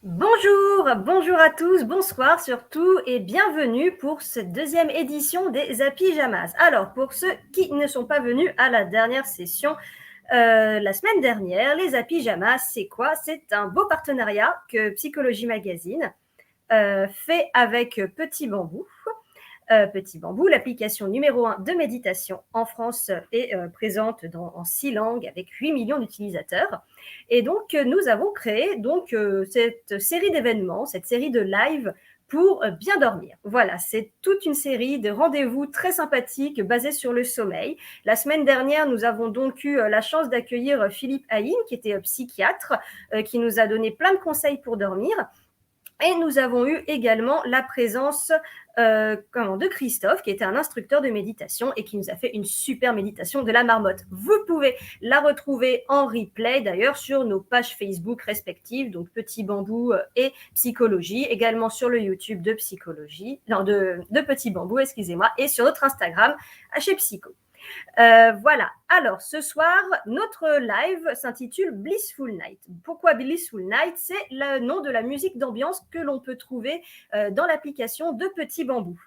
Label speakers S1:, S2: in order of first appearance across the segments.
S1: Bonjour à tous, bonsoir surtout et bienvenue pour cette deuxième édition des Pyjamas. Alors, pour ceux qui ne sont pas venus à la dernière session, la semaine dernière, les Pyjamas, c'est quoi? C'est un beau partenariat que Psychologie Magazine fait avec Petit Bambou. Petit Bambou, l'application numéro 1 de méditation en France est présente en 6 langues avec 8 millions d'utilisateurs. Et donc, nous avons créé cette série d'événements, cette série de live pour bien dormir. Voilà, c'est toute une série de rendez-vous très sympathiques basés sur le sommeil. La semaine dernière, nous avons donc eu la chance d'accueillir Philippe Haïm, qui était psychiatre, qui nous a donné plein de conseils pour dormir. Et nous avons eu également la présence de Christophe, qui était un instructeur de méditation et qui nous a fait une super méditation de la marmotte. Vous pouvez la retrouver en replay d'ailleurs sur nos pages Facebook respectives, donc Petit Bambou et Psychologie, également sur le YouTube de Psychologie, non, de Petit Bambou, excusez-moi, et sur notre Instagram, chez Psycho. Voilà. Alors, ce soir, notre live s'intitule Blissful Night. Pourquoi Blissful Night? C'est le nom de la musique d'ambiance que l'on peut trouver dans l'application de Petit Bambou.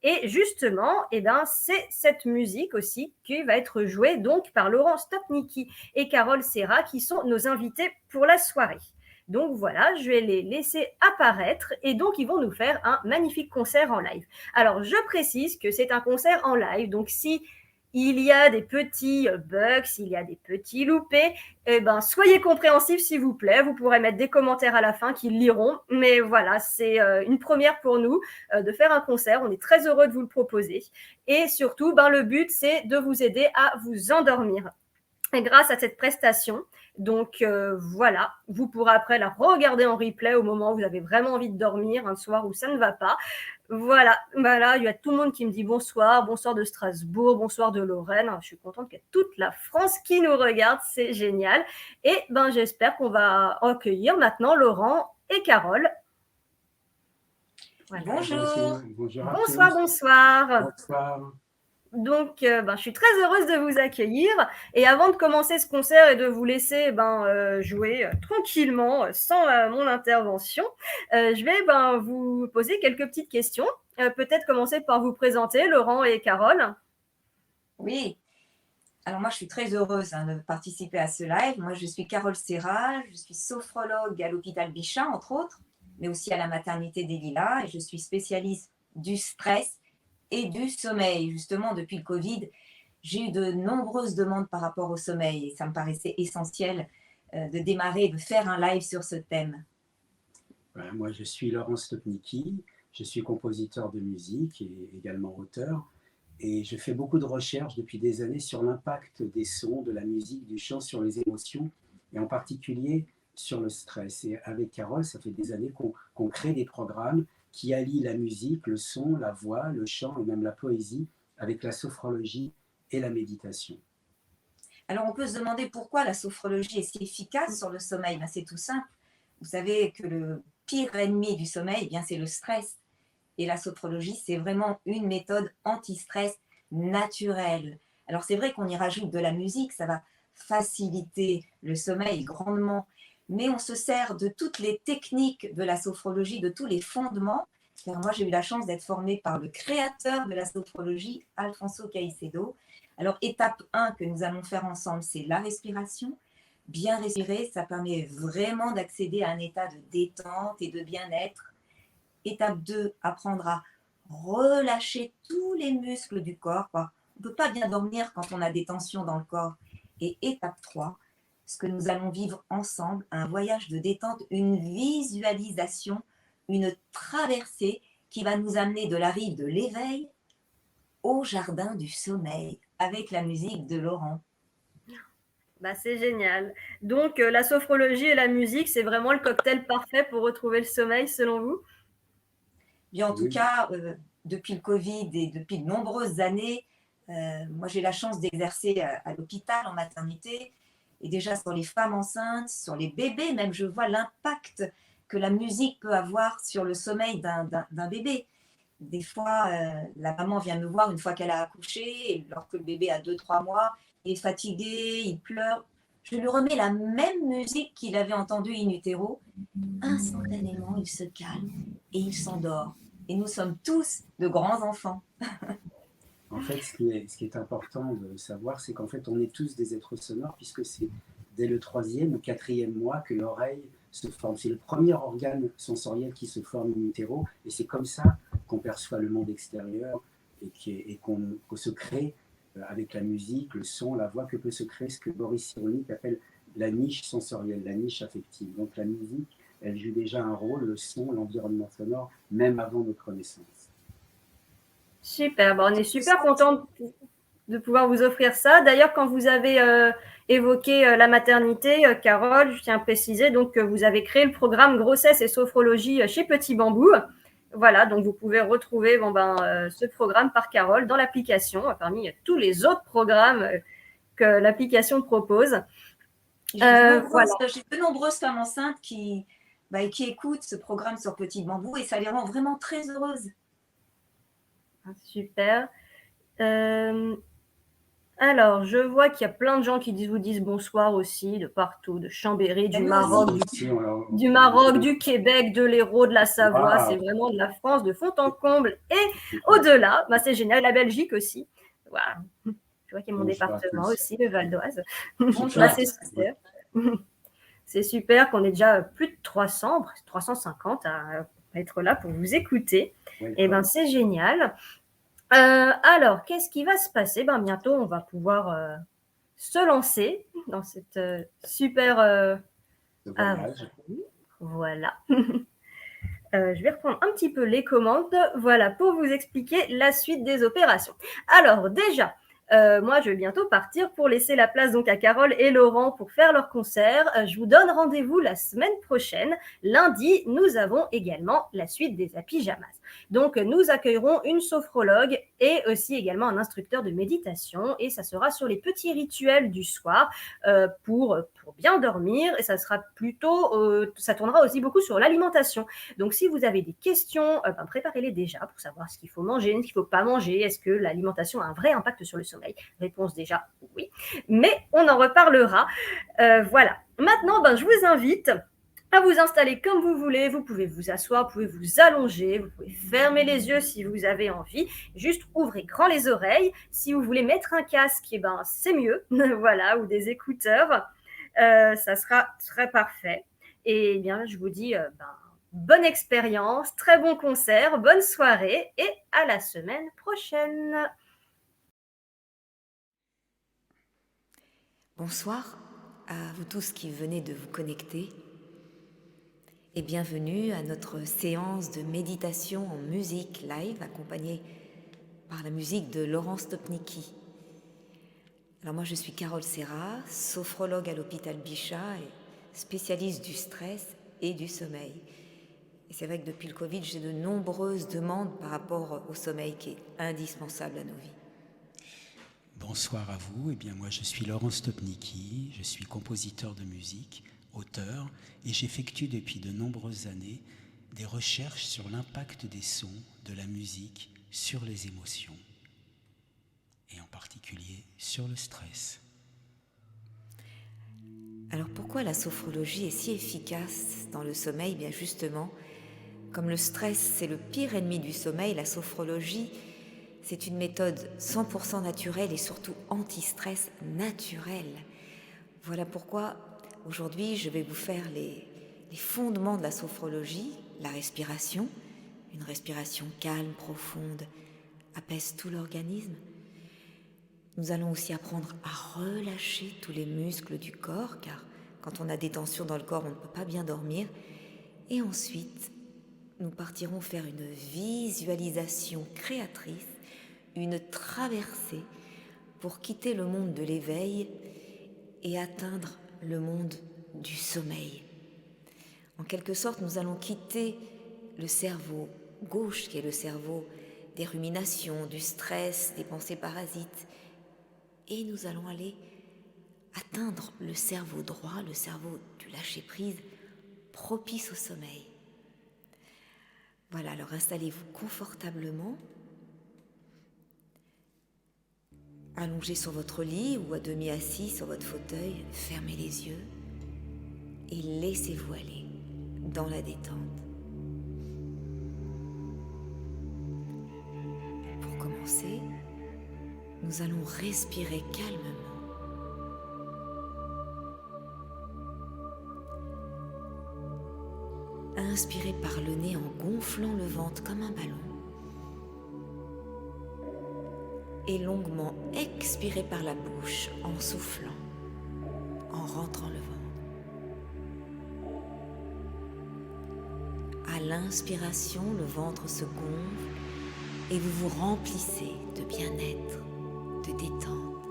S1: Et justement, c'est cette musique aussi qui va être jouée donc par Laurent Stopnicki et Carole Serra qui sont nos invités pour la soirée. Donc voilà, je vais les laisser apparaître et donc ils vont nous faire un magnifique concert en live. Alors je précise que c'est un concert en live, donc si il y a des petits bugs, s'il y a des petits loupés, soyez compréhensifs s'il vous plaît. Vous pourrez mettre des commentaires à la fin qu'ils liront. Mais voilà, c'est une première pour nous de faire un concert. On est très heureux de vous le proposer. Et surtout, le but, c'est de vous aider à vous endormir. Et grâce à cette prestation, donc voilà, vous pourrez après la regarder en replay au moment où vous avez vraiment envie de dormir, un soir où ça ne va pas. Voilà, là, il y a tout le monde qui me dit bonsoir de Strasbourg, bonsoir de Lorraine. Je suis contente qu'il y ait toute la France qui nous regarde, c'est génial. Et j'espère qu'on va accueillir maintenant Laurent et Carole.
S2: Voilà. Bonjour.
S1: Bonjour à bonsoir, tous. Bonsoir.
S2: Bonsoir.
S1: Donc, je suis très heureuse de vous accueillir. Et avant de commencer ce concert et de vous laisser jouer tranquillement, sans mon intervention, je vais vous poser quelques petites questions. Peut-être commencer par vous présenter, Laurent et Carole.
S2: Oui. Alors moi, je suis très heureuse de participer à ce live. Moi, je suis Carole Serra, je suis sophrologue à l'hôpital Bichat, entre autres, mais aussi à la maternité des Lilas. Et je suis spécialiste du stress et du sommeil. Justement, depuis le Covid, j'ai eu de nombreuses demandes par rapport au sommeil et ça me paraissait essentiel de démarrer, de faire un live sur ce thème.
S3: Voilà, moi, je suis Laurent Stopnicki, je suis compositeur de musique et également auteur. Et je fais beaucoup de recherches depuis des années sur l'impact des sons, de la musique, du chant sur les émotions, et en particulier sur le stress. Et avec Carole, ça fait des années qu'on crée des programmes qui allient la musique, le son, la voix, le chant et même la poésie avec la sophrologie et la méditation.
S2: Alors on peut se demander pourquoi la sophrologie est si efficace sur le sommeil. C'est tout simple. Vous savez que le pire ennemi du sommeil, c'est le stress. Et la sophrologie, c'est vraiment une méthode anti-stress naturelle. Alors c'est vrai qu'on y rajoute de la musique, ça va faciliter le sommeil grandement, mais on se sert de toutes les techniques de la sophrologie, de tous les fondements. Car moi, j'ai eu la chance d'être formée par le créateur de la sophrologie, Alfonso Caicedo. Alors, étape 1 que nous allons faire ensemble, c'est la respiration. Bien respirer, ça permet vraiment d'accéder à un état de détente et de bien-être. Étape 2, apprendre à relâcher tous les muscles du corps. On ne peut pas bien dormir quand on a des tensions dans le corps. Et étape 3, ce que nous allons vivre ensemble, un voyage de détente, une visualisation, une traversée qui va nous amener de la rive de l'éveil au jardin du sommeil avec la musique de Laurent.
S1: C'est génial. Donc, la sophrologie et la musique, c'est vraiment le cocktail parfait pour retrouver le sommeil, selon vous?
S2: En tout cas, depuis le Covid et depuis de nombreuses années, moi j'ai la chance d'exercer à l'hôpital en maternité et déjà sur les femmes enceintes, sur les bébés même, je vois l'impact que la musique peut avoir sur le sommeil d'un bébé. Des fois, la maman vient me voir une fois qu'elle a accouché, et lorsque le bébé a 2-3 mois, il est fatigué, il pleure. je lui remets la même musique qu'il avait entendue in utero. Instantanément, il se calme et il s'endort. Et nous sommes tous de grands enfants.
S3: En fait, ce qui est important de savoir, c'est qu'en fait, on est tous des êtres sonores, puisque c'est dès le 3e ou 4e mois que l'oreille se forme. C'est le premier organe sensoriel qui se forme in utero, et c'est comme ça qu'on perçoit le monde extérieur et qu'on se crée avec la musique, le son, la voix, que peut se créer ce que Boris Cyrulnik appelle la niche sensorielle, la niche affective. Donc la musique, elle joue déjà un rôle, le son, l'environnement sonore, même avant notre naissance.
S1: Super, bon, on est super content de pouvoir vous offrir ça. D'ailleurs, quand vous avez évoqué la maternité, Carole, je tiens à préciser donc, que vous avez créé le programme Grossesse et Sophrologie chez Petit Bambou. Voilà, donc vous pouvez retrouver ce programme par Carole dans l'application, parmi tous les autres programmes que l'application propose.
S2: J'ai de nombreuses femmes enceintes qui écoutent ce programme sur Petit Bambou et ça les rend vraiment très heureuses.
S1: Super. Alors, je vois qu'il y a plein de gens qui vous disent bonsoir aussi, de partout, de Chambéry, du Maroc, du Québec, de l'Hérault, de la Savoie. C'est vraiment de la France, de fond en comble. Et au-delà, c'est génial, la Belgique aussi. Voilà. Je vois qu'il y a mon département aussi, le Val d'Oise. C'est super. C'est super qu'on ait déjà plus de 300, 350 à être là pour vous écouter. Et c'est génial. Alors, qu'est-ce qui va se passer? Bientôt, on va pouvoir se lancer dans cette super aventure. Voilà. Je vais reprendre un petit peu les commandes. Voilà, pour vous expliquer la suite des opérations. Alors, déjà, moi, je vais bientôt partir pour laisser la place donc à Carole et Laurent pour faire leur concert. Je vous donne rendez-vous la semaine prochaine. Lundi, nous avons également la suite des pyjamas. Donc, nous accueillerons une sophrologue et aussi également un instructeur de méditation. Et ça sera sur les petits rituels du soir pour bien dormir. Et ça sera ça tournera aussi beaucoup sur l'alimentation. Donc, si vous avez des questions, préparez-les déjà pour savoir ce qu'il faut manger, ce qu'il ne faut pas manger. Est-ce que l'alimentation a un vrai impact sur le sommeil? Réponse déjà oui. Mais on en reparlera. Voilà. Maintenant, je vous invite à vous installer comme vous voulez. Vous pouvez vous asseoir, vous pouvez vous allonger, vous pouvez fermer les yeux si vous avez envie. Juste ouvrez grand les oreilles. Si vous voulez mettre un casque, c'est mieux. Voilà, ou des écouteurs. Ça sera très parfait. Et bien, je vous dis bonne expérience, très bon concert, bonne soirée et à la semaine prochaine.
S4: Bonsoir à vous tous qui venez de vous connecter et bienvenue à notre séance de méditation en musique live accompagnée par la musique de Laurent Stopnicki. Alors moi je suis Carole Serra, sophrologue à l'hôpital Bichat et spécialiste du stress et du sommeil. Et c'est vrai que depuis le Covid, j'ai de nombreuses demandes par rapport au sommeil qui est indispensable à nos vies.
S3: Bonsoir à vous. Moi, je suis Laurent Stopnicki, je suis compositeur de musique, auteur, et j'effectue depuis de nombreuses années des recherches sur l'impact des sons, de la musique, sur les émotions, et en particulier sur le stress.
S4: Alors pourquoi la sophrologie est si efficace dans le sommeil? Bien justement, comme le stress c'est le pire ennemi du sommeil, la sophrologie c'est une méthode 100% naturelle et surtout anti-stress naturelle. Voilà pourquoi aujourd'hui je vais vous faire les fondements de la sophrologie, la respiration. Une respiration calme, profonde, apaise tout l'organisme. Nous allons aussi apprendre à relâcher tous les muscles du corps, car quand on a des tensions dans le corps, on ne peut pas bien dormir. Et ensuite, nous partirons faire une visualisation créatrice, une traversée pour quitter le monde de l'éveil et atteindre le monde du sommeil. En quelque sorte, nous allons quitter le cerveau gauche, qui est le cerveau des ruminations, du stress, des pensées parasites, et nous allons aller atteindre le cerveau droit, le cerveau du lâcher-prise, propice au sommeil. Voilà, alors installez-vous confortablement. Allongé sur votre lit ou à demi assis sur votre fauteuil, fermez les yeux et laissez-vous aller dans la détente. Pour commencer, nous allons respirer calmement. Inspirez par le nez en gonflant le ventre comme un ballon. Et longuement expirez par la bouche en soufflant, en rentrant le ventre. À l'inspiration, le ventre se gonfle et vous vous remplissez de bien-être, de détente.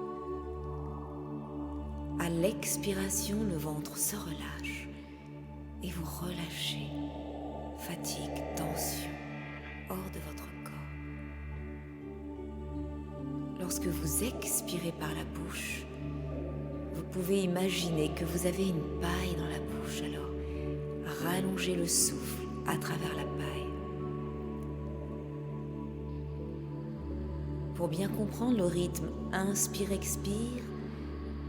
S4: À l'expiration, le ventre se relâche et vous relâchez fatigue, tension hors de votre corps. Lorsque vous expirez par la bouche, vous pouvez imaginer que vous avez une paille dans la bouche, alors rallongez le souffle à travers la paille. Pour bien comprendre le rythme inspire-expire,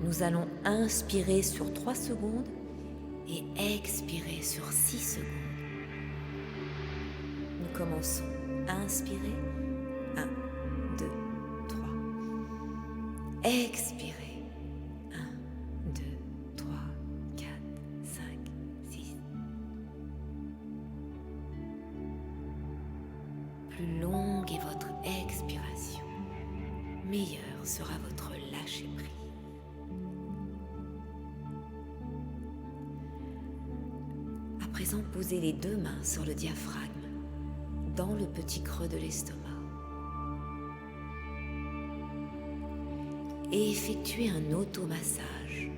S4: nous allons inspirer sur 3 secondes et expirer sur 6 secondes. Nous commençons. Inspirez. 1, 2, 3. Expirez. 1, 2, 3, 4, 5, 6. Plus longue est votre expiration, meilleur sera votre lâcher-prise. À présent, posez les 2 mains sur le diaphragme, dans le petit creux de l'estomac. Et effectuez un automassage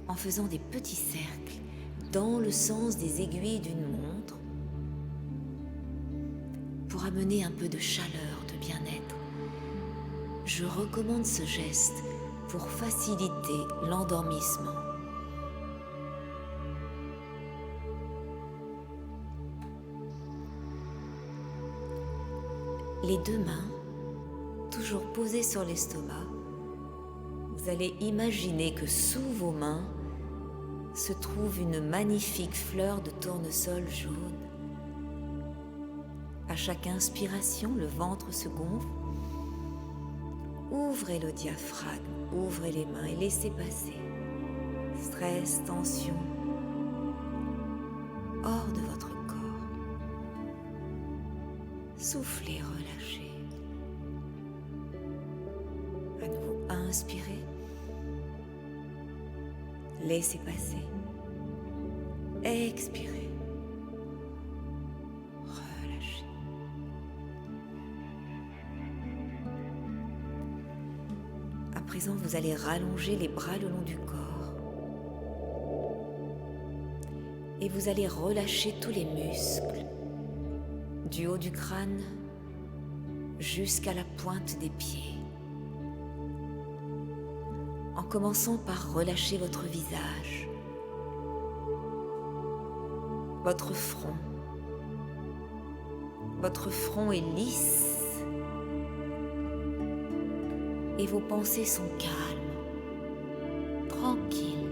S4: en faisant des petits cercles dans le sens des aiguilles d'une montre pour amener un peu de chaleur, de bien-être. Je recommande ce geste pour faciliter l'endormissement. Les 2 mains, toujours posées sur l'estomac, vous allez imaginer que sous vos mains se trouve une magnifique fleur de tournesol jaune. À chaque inspiration, le ventre se gonfle. Ouvrez le diaphragme, ouvrez les mains et laissez passer stress, tension hors de votre corps. Soufflez, relâchez. À nouveau, inspirez. Laissez passer. Expirez. Relâchez. À présent, vous allez rallonger les bras le long du corps. Et vous allez relâcher tous les muscles, du haut du crâne jusqu'à la pointe des pieds. En commençant par relâcher votre visage, votre front. Votre front est lisse et vos pensées sont calmes, tranquilles,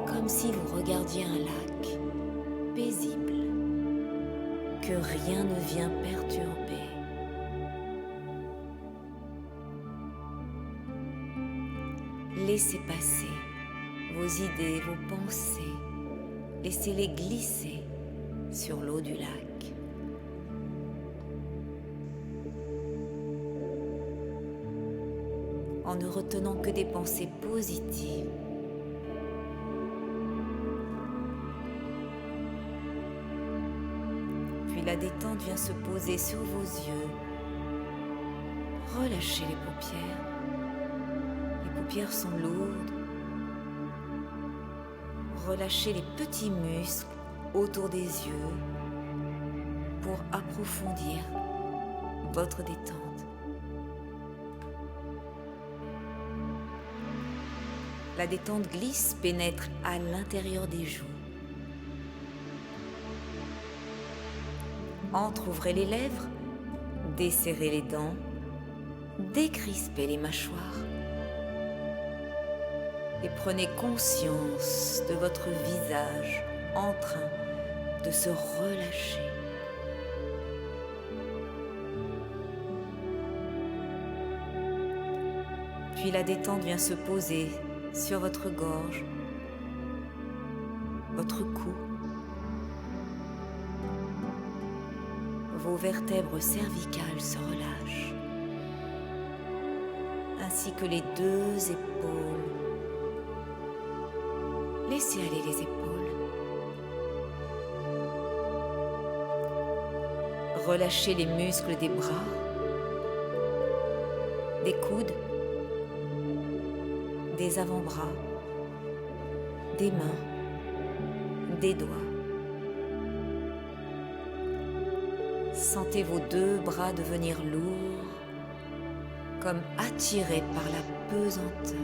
S4: comme si vous regardiez un lac paisible que rien ne vient perturber. Laissez passer vos idées, vos pensées. Laissez-les glisser sur l'eau du lac. En ne retenant que des pensées positives. Puis la détente vient se poser sur vos yeux. Relâchez les paupières. Les paupières sont lourdes. Relâchez les petits muscles autour des yeux pour approfondir votre détente. La détente glisse, pénètre à l'intérieur des joues. Entr'ouvrez les lèvres, Desserrez les dents, décrispez les mâchoires et prenez conscience de votre visage en train de se relâcher. Puis la détente vient se poser sur votre gorge, votre cou, vos vertèbres cervicales se relâchent, ainsi que les 2 épaules. Laissez aller les épaules. Relâchez les muscles des bras, des coudes, des avant-bras, des mains, des doigts. Sentez vos 2 bras devenir lourds, comme attirés par la pesanteur.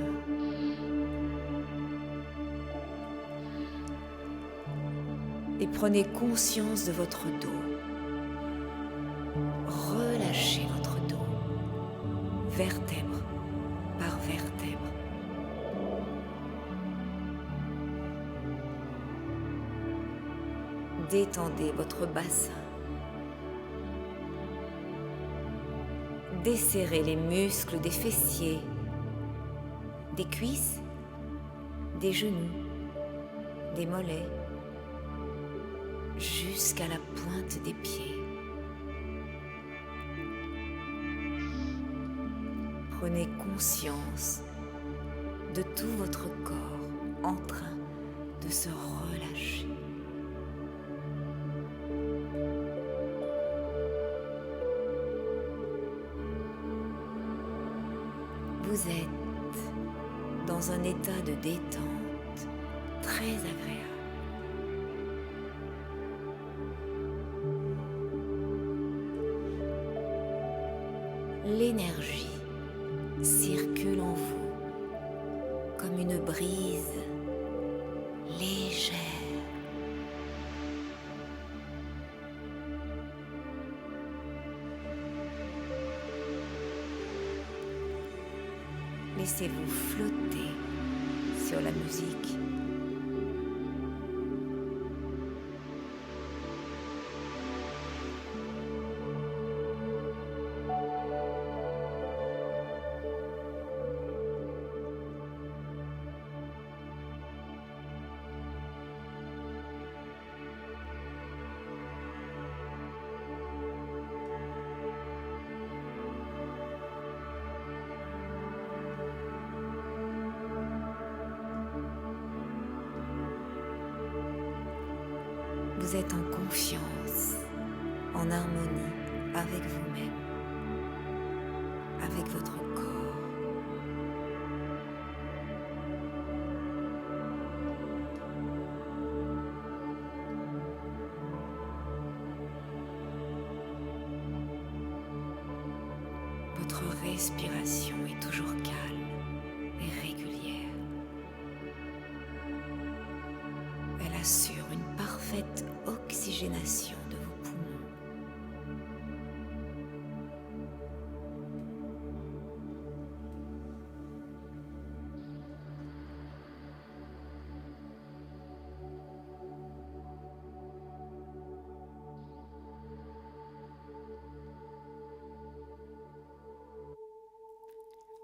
S4: Et prenez conscience de votre dos. Relâchez votre dos, vertèbre par vertèbre. Détendez votre bassin. Desserrez les muscles des fessiers, des cuisses, des genoux, des mollets, jusqu'à la pointe des pieds. Prenez conscience de tout votre corps en train de se relâcher. Vous êtes dans un état de détente très agréable. L'énergie circule en vous comme une brise légère. Laissez-vous flotter sur la musique. Vous êtes en confiance, en harmonie avec vous-même, avec votre corps. Votre respiration est toujours calme et régulière. Elle assure une parfaite oxygénation de vos poumons.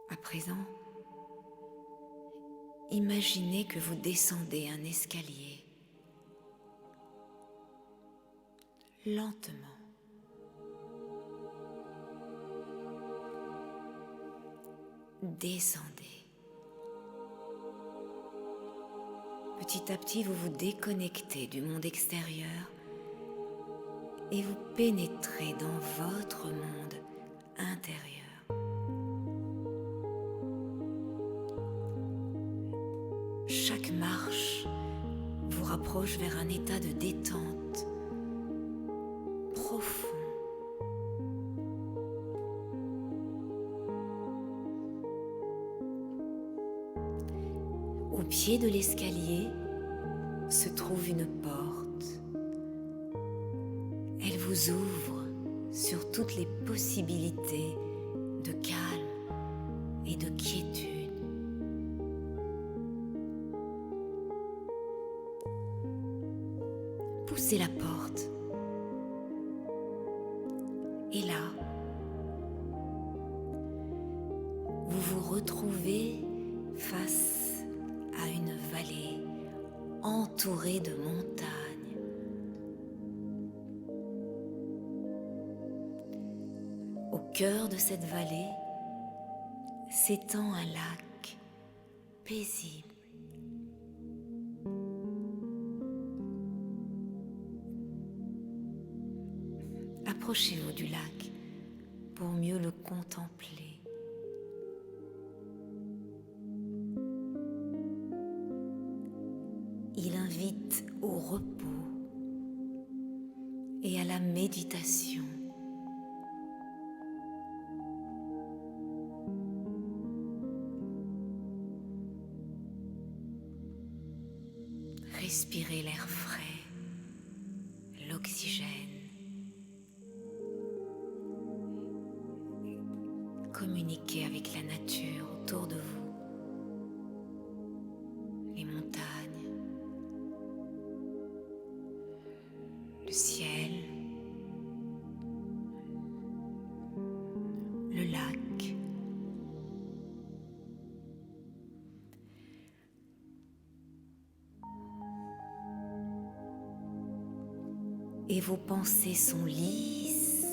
S4: À présent, imaginez que vous descendez un escalier lentement. Descendez. Petit à petit, vous vous déconnectez du monde extérieur et vous pénétrez dans votre monde intérieur. Chaque marche vous rapproche vers un état de détente profond. Au pied de l'escalier se trouve une porte. Elle vous ouvre sur toutes les possibilités de calme et de quiétude. Poussez la porte. Et là, vous vous retrouvez face à une vallée entourée de montagnes. Au cœur de cette vallée s'étend un lac paisible. Approchez-vous du lac pour mieux le contempler. Il invite au repos et à la méditation. Respirez l'air frais, l'oxygène. Communiquez avec la nature autour de vous, les montagnes, le ciel, le lac. Et vos pensées sont lisses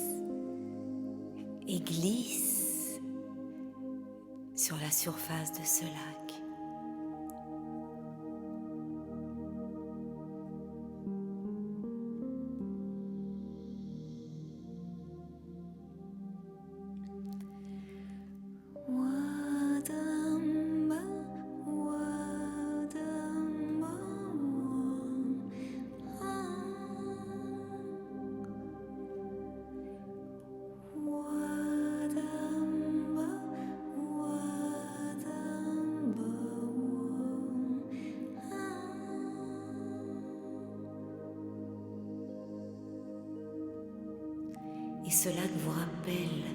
S4: et glissent sur la surface de ce lac. Et ce lac vous rappelle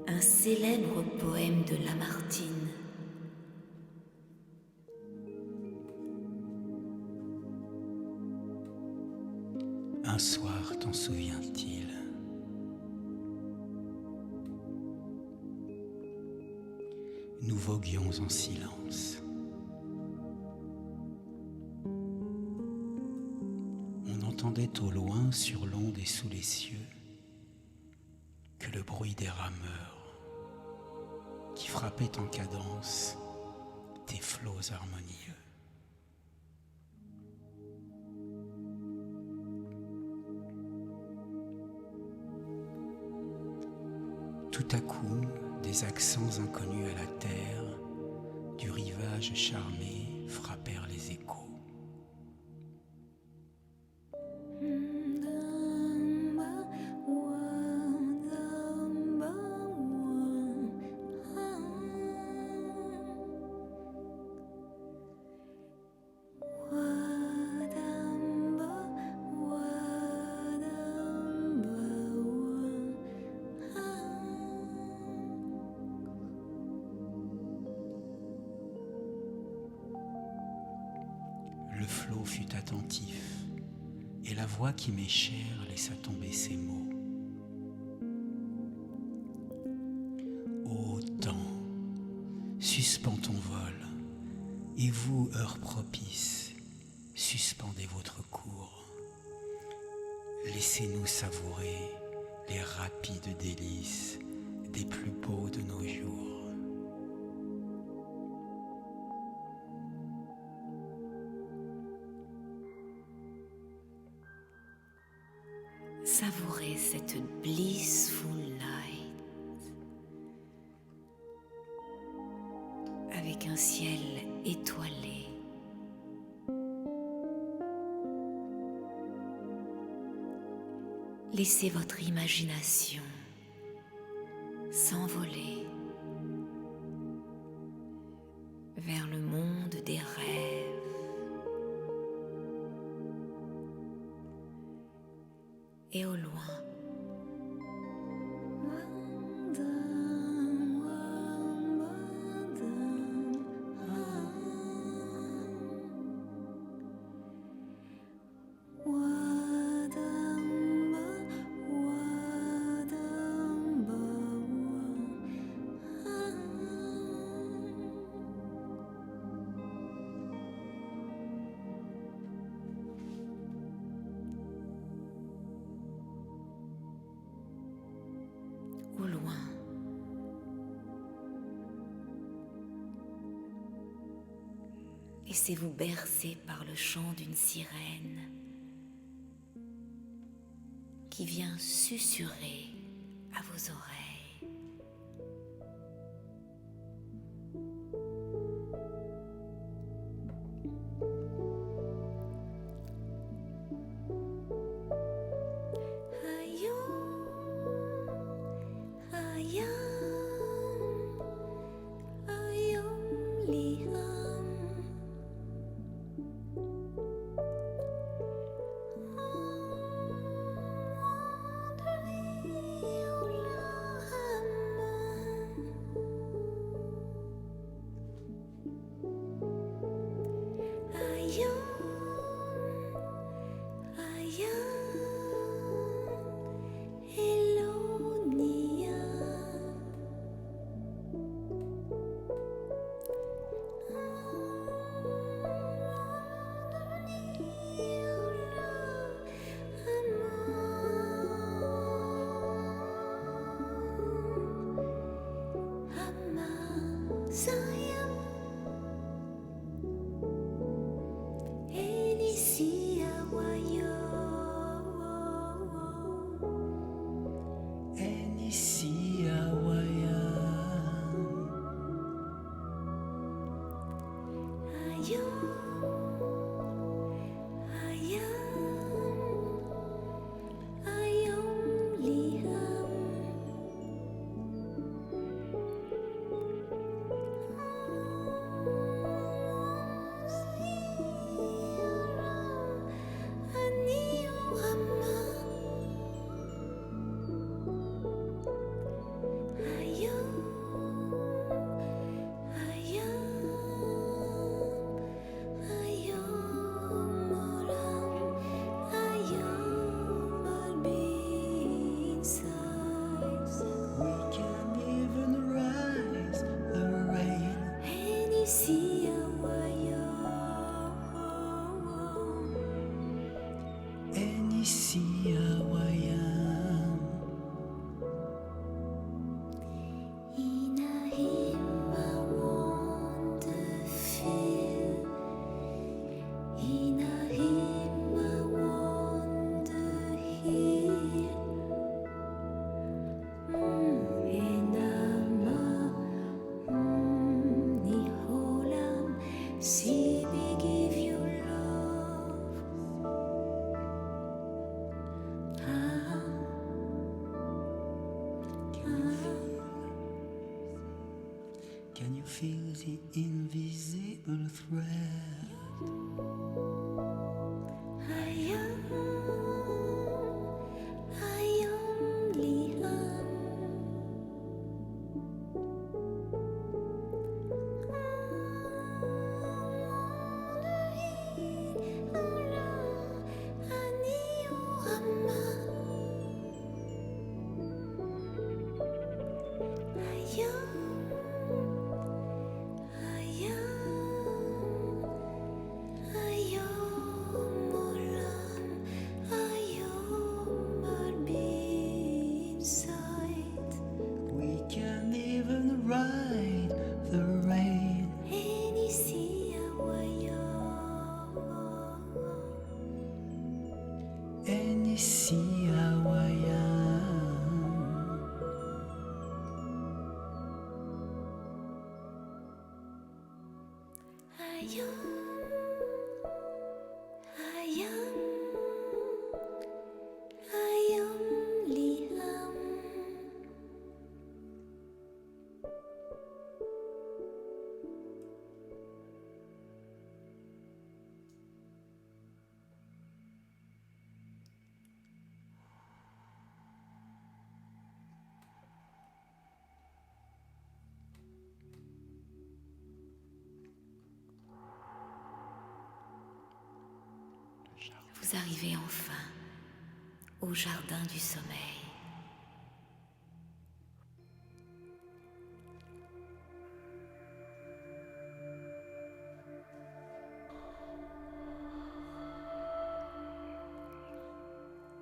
S4: un célèbre poème de Lamartine.
S3: Un soir, t'en souviens-t-il? Nous voguions en silence. On entendait au loin, sur l'onde et sous les cieux, que le bruit des rameurs qui frappaient en cadence des flots harmonieux. Tout à coup, des accents inconnus à la terre, du rivage charmé, frappèrent les échos. Le flot fut attentif, et la voix qui m'est chère laissa tomber ces mots. Ô temps, suspends ton vol, et vous, heure propice, suspendez votre cours. Laissez-nous savourer les rapides délices des plus beaux de nos jours.
S4: Savourez cette blissful night avec un ciel étoilé. Laissez votre imagination s'envoler vers le monde des rêves. Et au loin, Laissez-vous bercer par le chant d'une sirène qui vient susurrer à vos oreilles.
S5: Can you feel the invisible thread?
S6: I only am.
S5: We can even ride the rain. And you see how I am.
S6: I only am.
S4: Vous arrivez enfin au jardin du sommeil.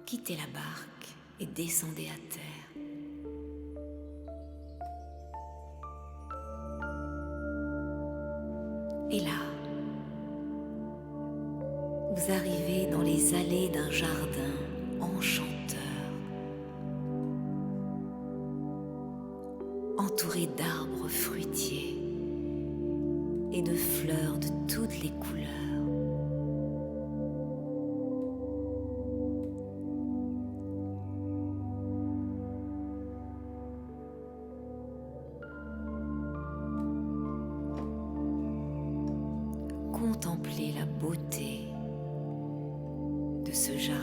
S4: Quittez la barque et descendez à terre. Et là, Vous arrivez dans les allées d'un jardin enchanteur, entouré d'arbres fruitiers et de fleurs de toutes les couleurs. Contemplez la beauté de ce jardin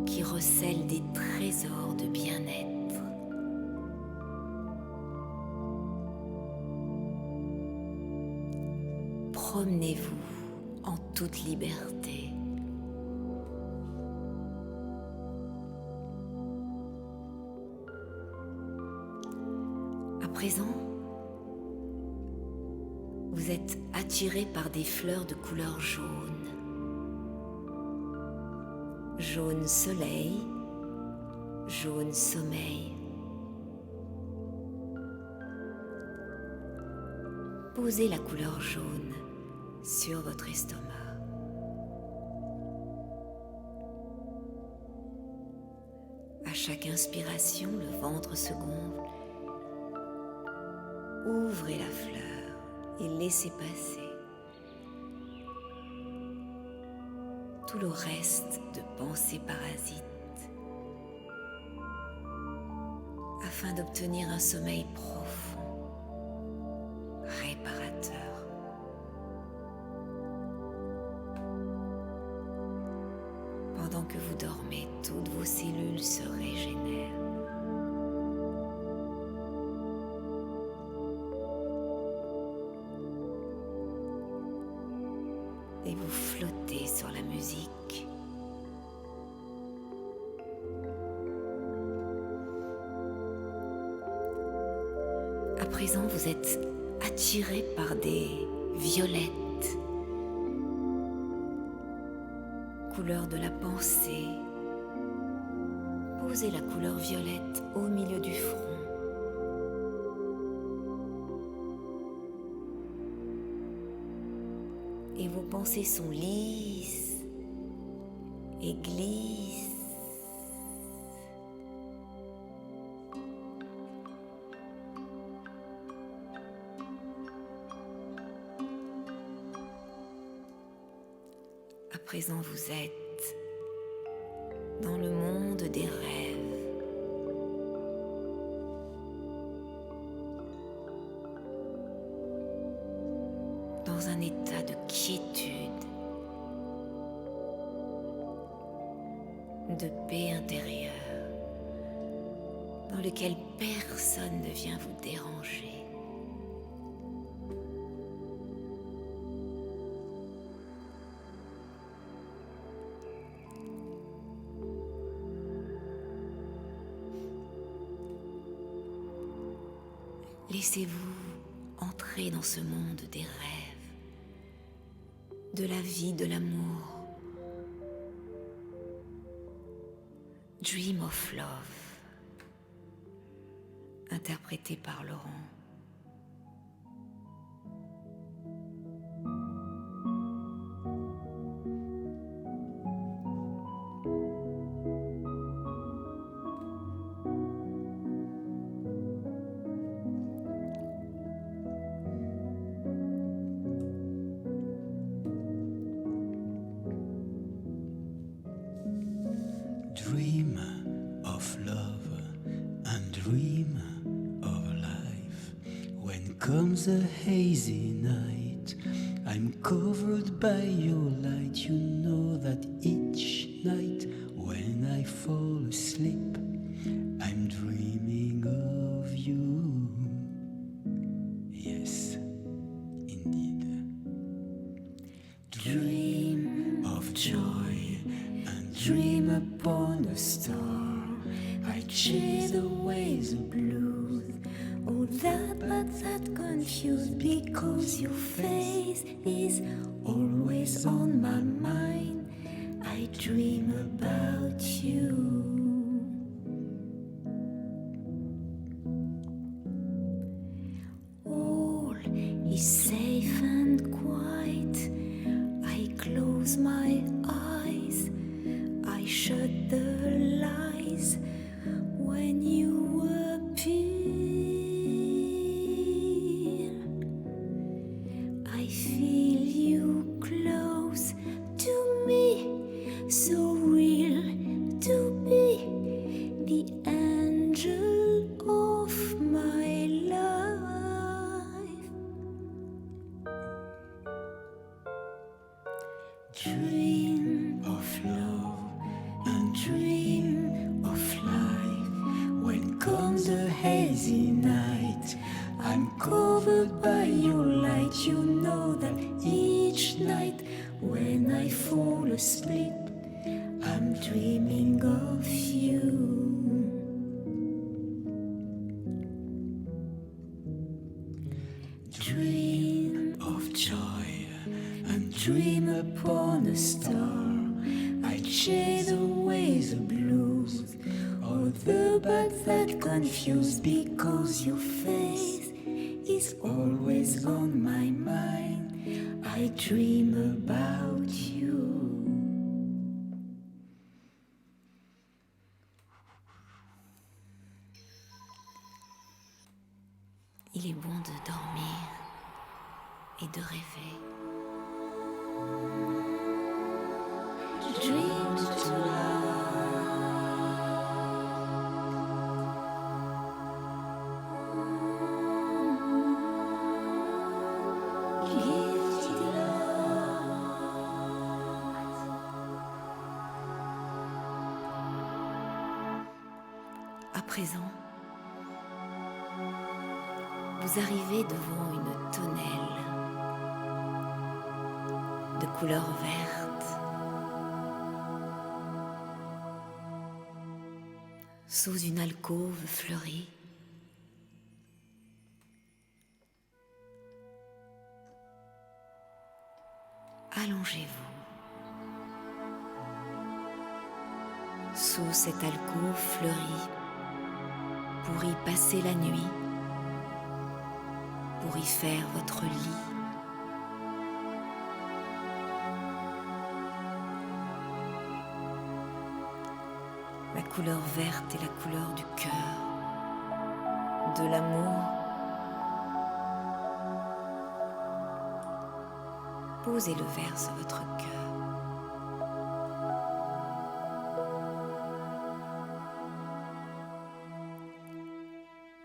S4: qui recèle des trésors de bien-être. Promenez-vous en toute liberté. À présent, vous êtes attiré par des fleurs de couleur jaune. Jaune soleil, jaune sommeil. Posez la couleur jaune sur votre estomac. À chaque inspiration, le ventre se gonfle. Ouvrez la fleur et laissez passer tout le reste de pensées parasites afin d'obtenir un sommeil profond, réparateur. Pendant que vous dormez, toutes vos cellules se régénèrent. Et vous flottez sur la musique. À présent, vous êtes attiré par des violettes, couleur de la pensée. Posez la couleur violette au milieu du front. Et vos pensées sont lisses et glissent. À présent, vous êtes dans le monde des rêves. Dans un état de quiétude, de paix intérieure, dans lequel personne ne vient vous déranger. Laissez-vous entrer dans ce monde des rêves, de la vie, de l'amour. Dream of Love, interprété par Laurent.
S5: Dream of love and dream of life. When comes a hazy night, I'm covered by your light. You know that each night when I fall asleep, I'm dreaming of you. Yes, indeed. Dream of joy and dream upon a star. I chase away the blues,
S6: Oh, that confused, because your face is always on my mind. I dream about you. All is safe and quiet close my eyes, I shut the lies when you appear. I feel you close to me, so real to be the angel of my life. Dream of love and dream of life. When comes a hazy night, I'm covered by your light. You know that each night when I fall asleep, I'm dreaming of you. Dream of joy and dream upon a star. I chase away the blues, all the bad that confuse, because your face is always on my mind. I dream about you. Il est bon de dormir et de rêver. Dream to love. Give to love. À présent, vous arrivez devant une tonnelle de couleur verte, sous une alcôve fleurie. Allongez-vous sous cette alcôve fleurie pour y passer la nuit, pour y faire votre lit. La couleur verte est la couleur du cœur, de l'amour. Posez le verre sur votre cœur.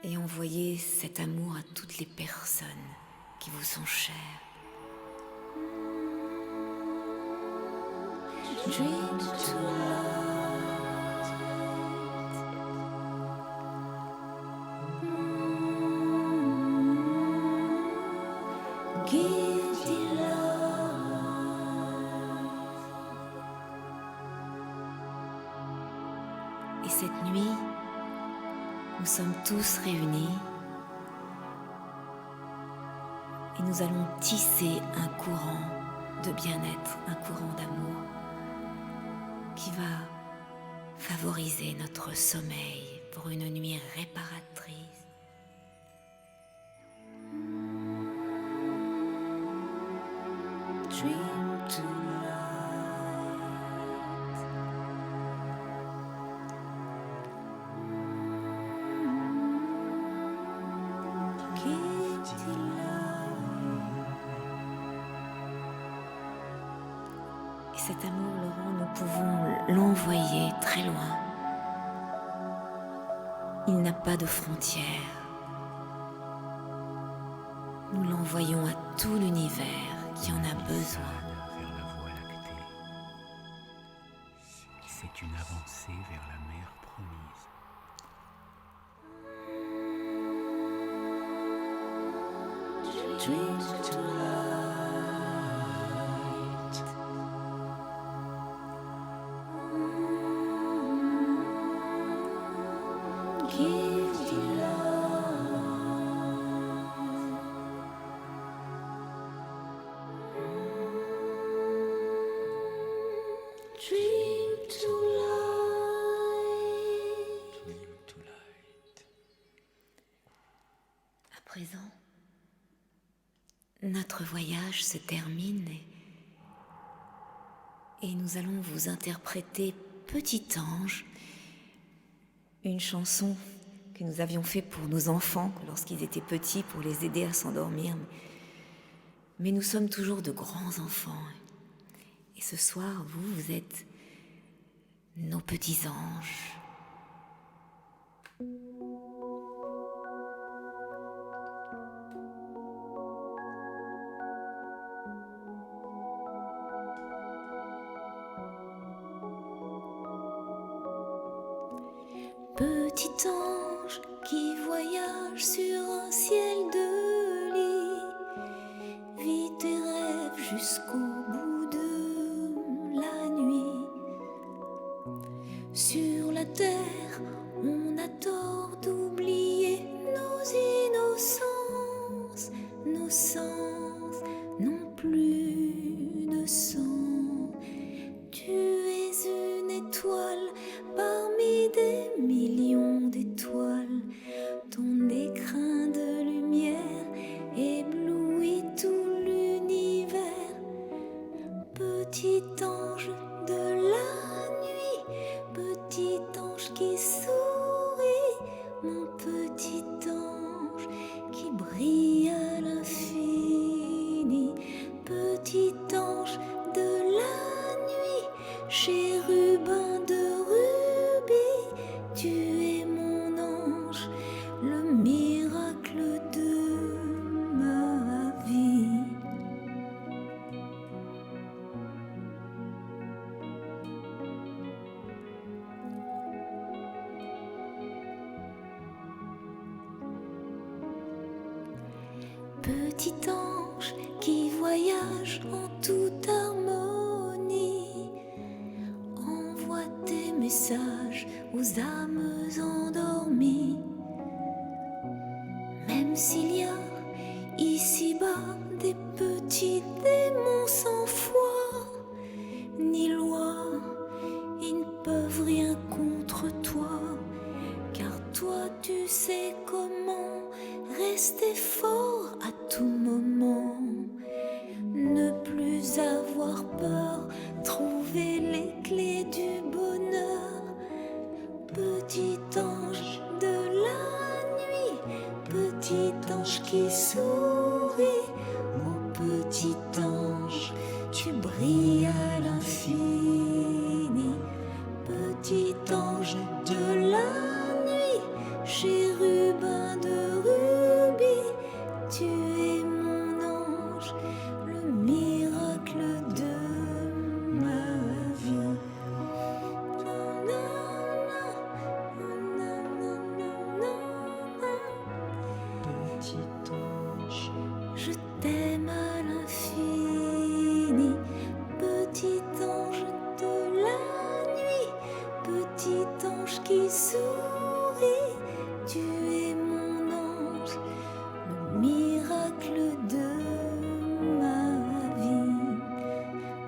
S6: Et envoyez cet amour à toutes les personnes qui vous sont chères. Dream to love. Give the love. Et cette nuit, nous sommes tous réunis et nous allons tisser un courant de bien-être, un courant d'amour qui va favoriser notre sommeil pour une nuit réparatrice. Dream to love. Give to love. Et cet amour, Laurent, nous pouvons l'envoyer très loin. Il n'a pas de frontières. Nous l'envoyons à tout l'univers qui en a besoin.
S7: Vers la Voie lactée. C'est une avancée vers la mer promise.
S6: Dream to light. Give the love. Dream to light.
S7: Dream to light.
S6: À présent, notre voyage se termine et
S4: Et nous allons vous interpréter Petit Ange, une chanson que nous avions faite pour nos enfants lorsqu'ils étaient petits pour les aider à s'endormir. Mais nous sommes toujours de grands enfants. Et ce soir, vous êtes nos petits anges.
S6: Petit ange qui voyage sur un ciel de lit, vis tes rêves jusqu'au bout de la nuit. Sur la terre, on a tort d'oublier nos innocences. Nos sens n'ont plus de sens. Tu es une étoile parmi des millions d'étoiles. Ton écrin de lumière éblouit tout l'univers. Petit ange de la nuit, petit ange qui sourit, mon petit ange qui brille à l'infini. Petit ange de la nuit, chérubin de rubis, tu es mon ange, le miracle de ma vie. Petit ange qui voyage en toute harmonie, envoie tes messages aux âmes endormies. Même s'il y a ici-bas des petits démons sans foi ni loi, ils ne peuvent rien contre toi, car toi tu sais comment rester fort à tout moment, ne plus avoir peur, trouver les clés du bonheur. Petit ange de la nuit, petit ange qui sourit, mon petit ange, tu brilles à l'infini. Petit ange de la nuit, chérubin de rubis, tu es mon ange, le miracle de ma vie. Petit ange, je t'aime à l'infini. Petit ange de la nuit, petit ange qui sourit, tu es mon ange, le miracle de ma vie.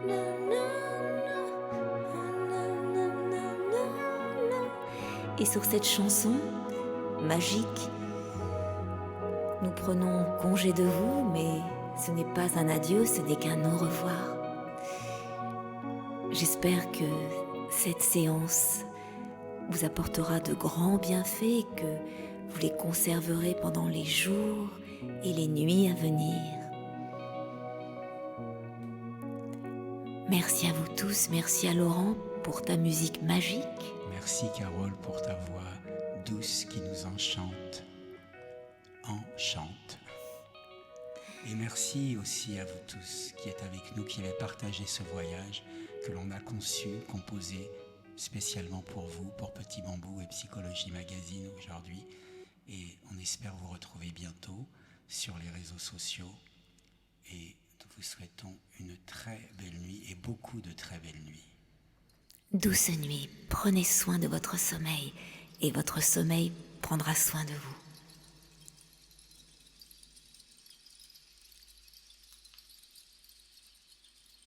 S6: Na, na, na, na, na, na, na.
S4: Et sur cette chanson magique, nous prenons congé de vous, mais ce n'est pas un adieu, ce n'est qu'un au revoir. J'espère que cette séance vous apportera de grands bienfaits et que vous les conserverez pendant les jours et les nuits à venir. Merci à vous tous, merci à Laurent pour ta musique magique.
S7: Merci Carole pour ta voix douce qui nous enchante. Et merci aussi à vous tous qui êtes avec nous, qui avez partagé ce voyage que l'on a conçu, composé spécialement pour vous, pour Petit Bambou et Psychologie Magazine aujourd'hui. Et on espère vous retrouver bientôt sur les réseaux sociaux. Et nous vous souhaitons une très belle nuit et beaucoup de très belles nuits.
S4: Douce nuit, prenez soin de votre sommeil et votre sommeil prendra soin de vous.